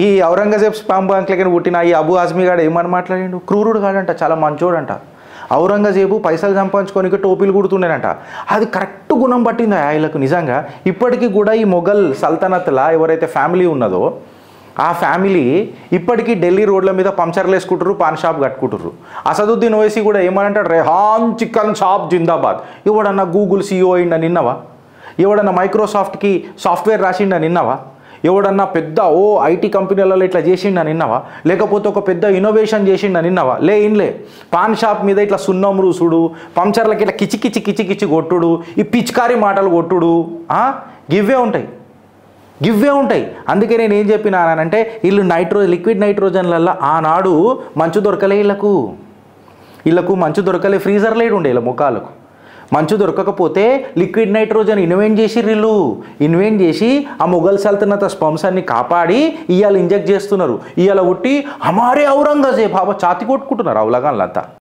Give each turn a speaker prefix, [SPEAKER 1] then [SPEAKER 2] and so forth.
[SPEAKER 1] ఈ ఔరంగజేబ్ స్పామ్ బ్యాంక్లకి పుట్టిన ఈ అబు ఆజ్మీ గాడు ఏమని మాట్లాడిండు? క్రూరుడు కాడంట, చాలా మంచోడంట. ఔరంగజేబు పైసలు సంపాదించుకోనికి టోపీలు కుడుతుండేనంట. అది కరెక్ట్ గుణం పట్టింది ఆయనకు నిజంగా. ఇప్పటికీ కూడా ఈ మొఘల్ సల్తనత్లా ఎవరైతే ఫ్యామిలీ ఉన్నదో ఆ ఫ్యామిలీ ఇప్పటికీ ఢిల్లీ రోడ్ల మీద పంచర్లు వేసుకుంటారు, పాన్ షాప్ కట్టుకుంటారు. అసదుద్దీన్ ఓవైసీ కూడా ఏమనంటాడు? రెహాన్ చికెన్ షాప్ జిందాబాద్. ఎవడన్నా గూగుల్ CEO అయిండ నిన్నవా? ఎవడన్నా మైక్రోసాఫ్ట్కి సాఫ్ట్వేర్ రాసిండ నిన్నవా? ఎవడన్నా పెద్ద ఐటీ కంపెనీలలో ఇట్లా చేసిండ నిన్నవా? లేకపోతే ఒక పెద్ద ఇన్నోవేషన్ చేసిండ నిన్నవా? ఇన్లే పాన్ షాప్ మీద ఇట్లా సున్నం రూసుడు, పంచర్లకి ఇట్లా కిచి కిచి కిచి కిచి కొట్టుడు, ఈ పిచికారి మాటలు కొట్టుడు, గివ్వే ఉంటాయి. అందుకే నేను ఏం చెప్పినానంటే వీళ్ళు లిక్విడ్ నైట్రోజన్లలో ఆనాడు మంచు దొరకలే, వీళ్ళకు మంచు దొరకలే, ఫ్రీజర్ లేడు ఉండే వీళ్ళ ముఖాలకు. మంచు దొరకకపోతే లిక్విడ్ నైట్రోజన్ ఇన్వెంట్ చేసి ఆ మొఘల్ సల్తనత్ స్పమ్స్ అన్ని కాపాడి ఇవాళ ఇంజెక్ట్ చేస్తున్నారు. ఇవాళ ఉట్టి హమారే ఔరంగజేబ్ ఛాతి కొట్టుకుంటున్నారు అవలగాన్లంతా.